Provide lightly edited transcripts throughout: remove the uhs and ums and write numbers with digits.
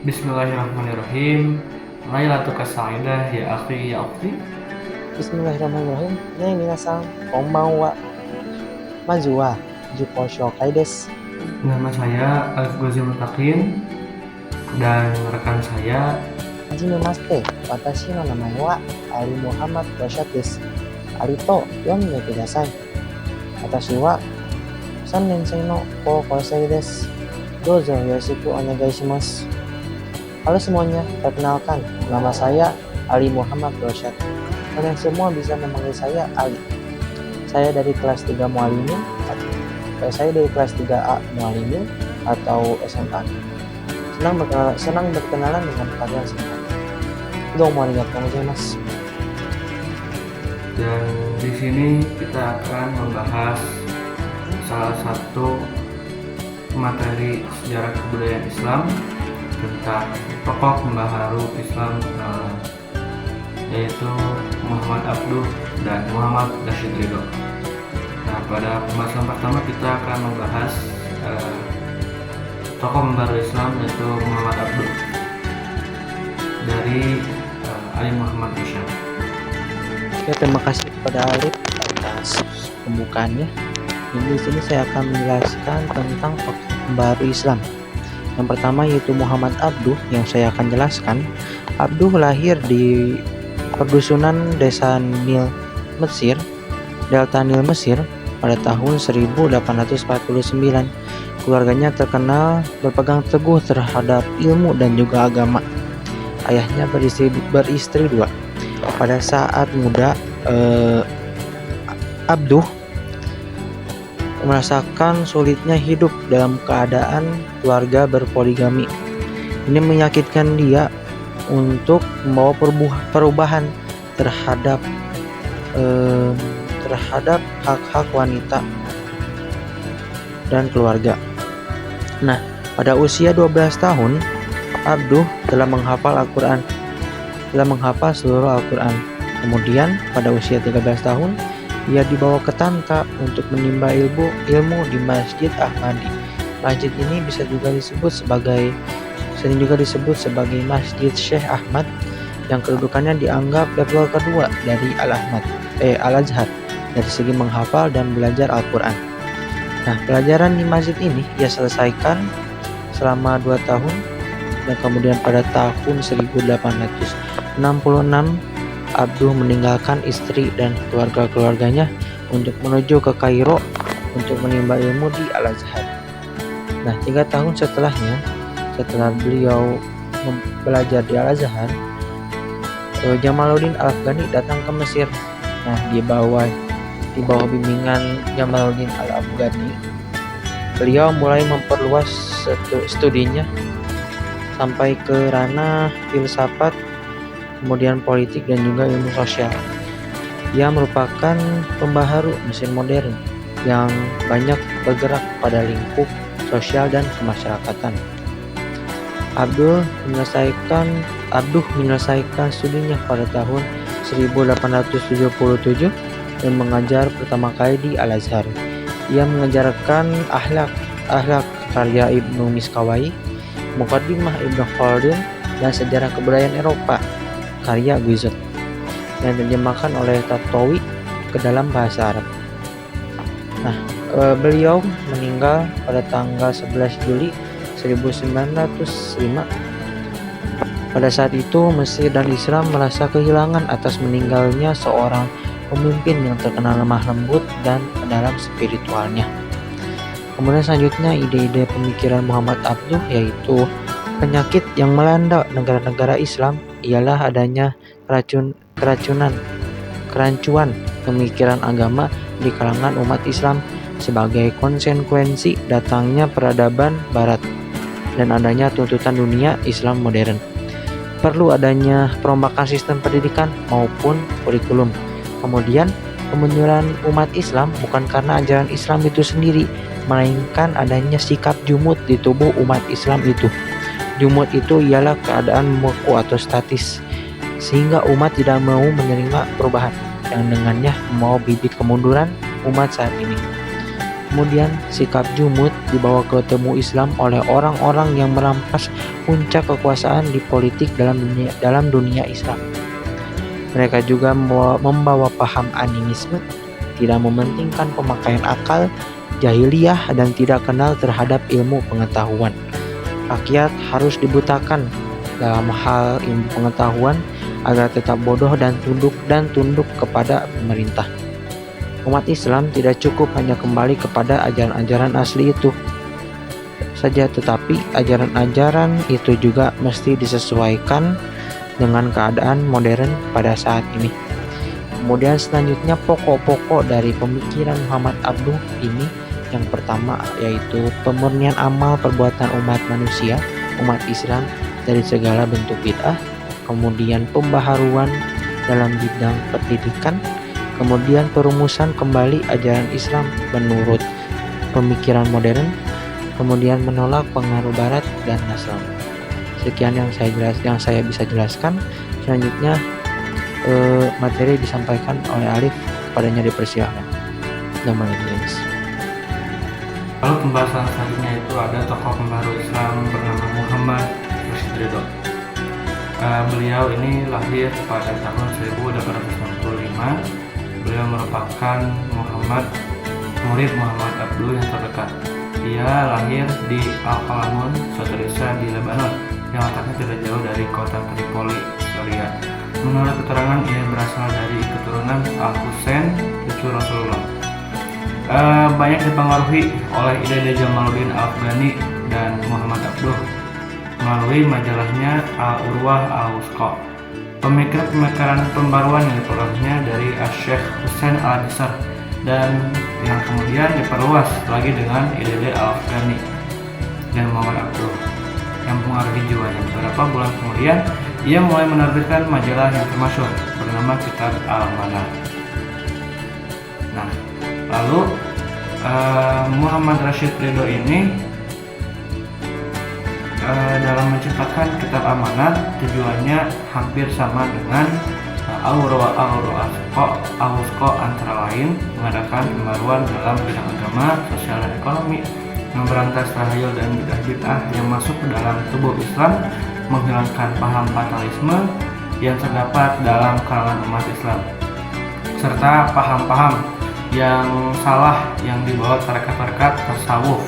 Bismillahirrahmanirrahim. Lailatul Sa'idah ya akhi ya ukhti. Bismillahirrahmanirrahim. Minasan, konbanwa. Mazu wa zukou shoukai desu. Nama saya Alif Gozi Mutakin dan rekan saya. Hajimemashite, watashi no namae wa Ali Muhammad Rosyad desu. Ari to yonde kudasai. Watashi wa 3年生の高校生です。どうぞよろしくお願いします。Halo semuanya, perkenalkan, nama saya Ali Muhammad Rosyad. Kalian semua bisa memanggil saya Ali. Saya dari kelas 3 Mualimin, saya dari kelas 3A Mualimin atau SMA. Senang berkenalan dengan kalian semua. Domo arigatou gozaimasu. Dan di sini kita akan membahas salah satu materi sejarah kebudayaan Islam tentang tokoh pembaharu Islam, yaitu Muhammad Abduh dan Muhammad Rashid Ridho. Nah, pada pembahasan pertama kita akan membahas tokoh pembaharu Islam yaitu Muhammad Abduh dari Ali Muhammad Rashid. Oke, terima kasih kepada Alif atas pembukaannya. Di sini saya akan menjelaskan tentang tokoh pembaharu Islam. Yang pertama yaitu Muhammad Abduh yang saya akan jelaskan. Abduh lahir di perdusunan desa Nil Mesir, Delta Nil Mesir pada tahun 1849. Keluarganya terkenal berpegang teguh terhadap ilmu dan juga agama. Ayahnya beristri dua. Pada saat muda, Abduh merasakan sulitnya hidup dalam keadaan keluarga berpoligami. Ini menyakitkan dia untuk membawa perubahan terhadap hak-hak wanita dan keluarga. Nah, pada usia 12 tahun, Abduh telah menghafal seluruh Al-Quran. Kemudian pada usia 13 tahun, ia dibawa ke Tanta untuk menimba ilmu di Masjid Ahmadi. Masjid ini sering juga disebut sebagai Masjid Syekh Ahmad, yang kedudukannya dianggap level kedua dari Al-Azhar dari segi menghafal dan belajar Al-Quran. Nah, pelajaran di masjid ini ia selesaikan selama 2 tahun, dan kemudian pada tahun 1866 Abduh meninggalkan istri dan keluarganya untuk menuju ke Kairo untuk menimba ilmu di Al-Azhar. Nah, 3 tahun setelahnya, setelah beliau belajar di Al-Azhar, Jamaluddin Al-Afghani datang ke Mesir. Nah, di bawah bimbingan Jamaluddin Al-Afghani, beliau mulai memperluas studinya sampai ke ranah filsafat, kemudian politik dan juga ilmu sosial. Ia merupakan pembaharu Mesir modern yang banyak bergerak pada lingkup sosial dan kemasyarakatan. Abduh menyelesaikan studinya pada tahun 1877 dan mengajar pertama kali di Al-Azhar. Ia mengajarkan akhlak karya Ibnu Miskawai, Muqaddimah Ibnu Khaldun, dan sejarah kebudayaan Eropa karya Guizot, yang diterjemahkan oleh Tantowi ke dalam bahasa Arab. Nah, beliau meninggal pada tanggal 11 Juli 1905. Pada saat itu Mesir dan Islam merasa kehilangan atas meninggalnya seorang pemimpin yang terkenal lemah lembut dan dalam spiritualnya. Kemudian selanjutnya ide-ide pemikiran Muhammad Abduh, yaitu penyakit yang melanda negara-negara Islam ialah adanya kerancuan pemikiran agama di kalangan umat Islam sebagai konsekuensi datangnya peradaban Barat dan adanya tuntutan dunia Islam modern. Perlu adanya perombakan sistem pendidikan maupun kurikulum. Kemudian kemunduran umat Islam bukan karena ajaran Islam itu sendiri, melainkan adanya sikap jumud di tubuh umat Islam itu. Jumud itu ialah keadaan membeku atau statis, sehingga umat tidak mau menerima perubahan yang dengannya membawa bibit kemunduran umat saat ini. Kemudian sikap jumud dibawa ke temu Islam oleh orang-orang yang merampas puncak kekuasaan di politik dalam dunia Islam. Mereka juga membawa paham animisme, tidak mementingkan pemakaian akal, jahiliyah, dan tidak kenal terhadap ilmu pengetahuan. Rakyat harus dibutakan dalam hal ilmu pengetahuan agar tetap bodoh dan tunduk kepada pemerintah. Umat Islam tidak cukup hanya kembali kepada ajaran-ajaran asli itu saja, tetapi ajaran-ajaran itu juga mesti disesuaikan dengan keadaan modern pada saat ini. Kemudian selanjutnya pokok-pokok dari pemikiran Muhammad Abduh ini, yang pertama yaitu pemurnian amal perbuatan umat manusia, umat Islam dari segala bentuk bid'ah. Kemudian pembaharuan dalam bidang pendidikan. Kemudian perumusan kembali ajaran Islam menurut pemikiran modern. Kemudian menolak pengaruh Barat dan Nasrani. Sekian yang saya bisa jelaskan. Selanjutnya materi disampaikan oleh Alif, kepadanya dipersilakan. Lalu pembahasan selanjutnya itu ada tokoh pembaharu Islam bernama Muhammad Rashid Ridho. Beliau ini lahir pada tahun 1865. Beliau merupakan murid Muhammad Abduh yang terdekat. Ia lahir di Al-Qalamun, suatu desa di Lebanon yang letaknya tidak jauh dari kota Tripoli, Syria. Menurut keterangan, ia berasal dari keturunan Al-Husain, cucu Rasulullah. Banyak dipengaruhi oleh ide-ide Jamaluddin Al-Afghani dan Muhammad Abduh melalui majalahnya Al-Urwah Al-Wusqa. Pemikiran pembaruan yang diperolehnya dari Syekh Husain Al-Nisar dan yang kemudian diperluas lagi dengan ide-ide Al-Afghani dan Muhammad Abduh yang mempengaruhi jiwanya. Beberapa bulan kemudian, ia mulai menerbitkan majalah yang termasyhur bernama Kitab Al-Manar. Nah, lalu Muhammad Rashid Ridho ini dalam menciptakan Kitab Al-Manar tujuannya hampir sama dengan Al-Wusqa, antara lain mengadakan pembaruan dalam bidang agama, sosial, dan ekonomi, memberantas tahayul dan bid'ah yang masuk ke dalam tubuh Islam, menghilangkan paham fatalisme yang terdapat dalam kalangan umat Islam, serta paham-paham yang salah yang dibawa tarekat-tarekat tasawuf,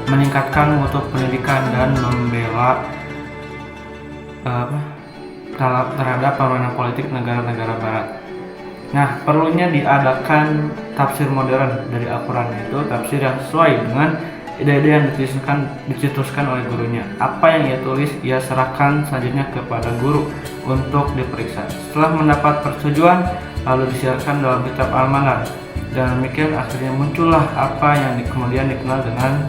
meningkatkan mutu pendidikan dan membela terhadap permainan politik negara-negara Barat. Nah, perlunya diadakan tafsir modern dari Al-Quran, itu tafsir yang sesuai dengan ide-ide yang dicetuskan oleh gurunya. Apa yang ia tulis, ia serahkan selanjutnya kepada guru untuk diperiksa. Setelah mendapat persetujuan, lalu disiarkan dalam Kitab Al-Manar. Dan demikian akhirnya muncullah apa yang kemudian dikenal dengan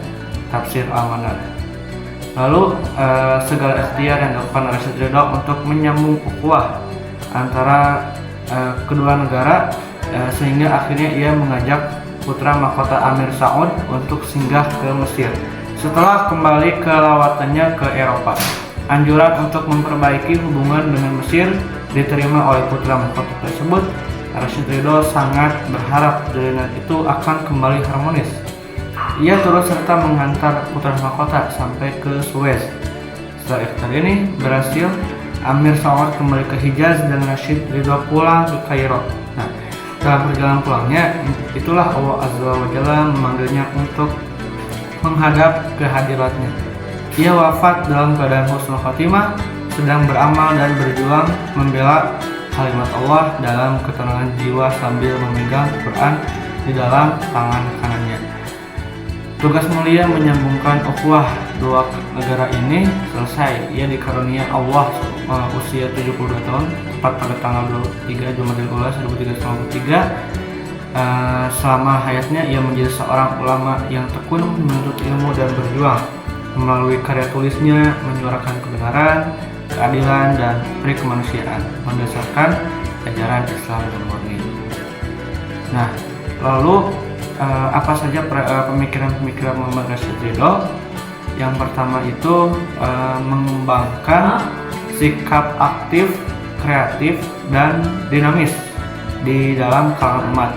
tafsir Al-Manar. Lalu segala ikhtiar yang dilakukan Rashid Ridho untuk menyambung ukhuwah antara kedua negara, sehingga akhirnya ia mengajak putra mahkota Amir Saud untuk singgah ke Mesir. Setelah kembali ke lawatannya ke Eropa, anjuran untuk memperbaiki hubungan dengan Mesir diterima oleh putra mahkota tersebut. Rashid Ridho sangat berharap dunia itu akan kembali harmonis. Ia turut serta menghantar putra mahkota sampai ke Suez. Setelah ikhtiar ini berhasil, Amir Saud kembali ke Hijaz dan Rashid Ridho pulang ke Kairo. Nah, dalam perjalanan pulangnya, itulah Allah Azza wa Jalla memanggilnya untuk menghadap ke hadiratnya. Ia wafat dalam keadaan husnul khatimah, sedang beramal dan berjuang membela kalimat Allah dalam ketenangan jiwa sambil memegang Quran di dalam tangan kanannya. Tugas mulia menyambungkan ukhuwah dua negara ini selesai. Ia dikarunia Allah usia 72 tahun, tepat pada tanggal 23 Jumadil Ula 1393. Selama hayatnya ia menjadi seorang ulama yang tekun menuntut ilmu dan berjuang. Melalui karya tulisnya menyuarakan kebenaran, keadilan, dan peri kemanusiaan berdasarkan ajaran Islam yang murni. Nah, lalu apa saja pemikiran-pemikiran Muhammad Rashid Ridho? Yang pertama itu mengembangkan sikap aktif, kreatif, dan dinamis di dalam kalangan umat.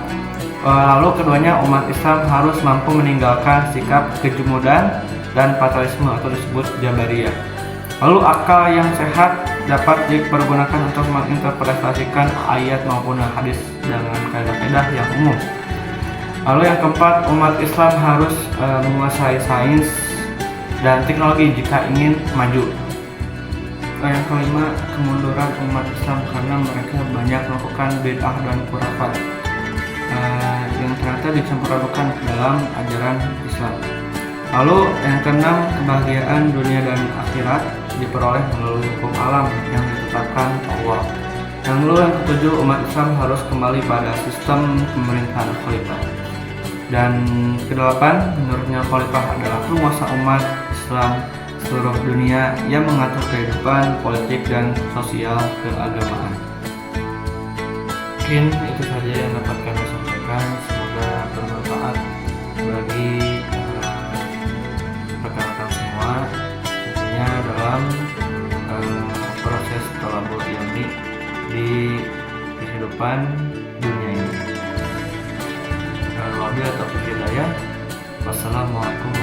Lalu keduanya umat Islam harus mampu meninggalkan sikap kejumudan dan fatalisme atau disebut Jabariyah. Lalu akal yang sehat dapat dipergunakan untuk menginterpretasikan ayat maupun hadis dengan kaidah-kaidah yang umum. Lalu yang keempat, umat Islam harus menguasai sains dan teknologi jika ingin maju. Yang kelima, kemunduran umat Islam karena mereka banyak melakukan bid'ah dan khurafat yang ternyata dicampur adukan ke dalam ajaran Islam. Lalu yang keenam, kebahagiaan dunia dan akhirat diperoleh melalui hukum alam yang ditetapkan Allah. Yang ketujuh, umat Islam harus kembali pada sistem pemerintahan khalifah. Dan kedelapan, menurutnya khalifah adalah penguasa umat Islam seluruh dunia yang mengatur kehidupan politik dan sosial keagamaan. Mungkin itu saja yang dapat kami sampaikan. Semoga bermanfaat bagi rekan-rekan semua, tentunya dalam proses thalabul ilmi di kehidupan dunia ini. Wabillahi taufiq hidayah. Wassalamualaikum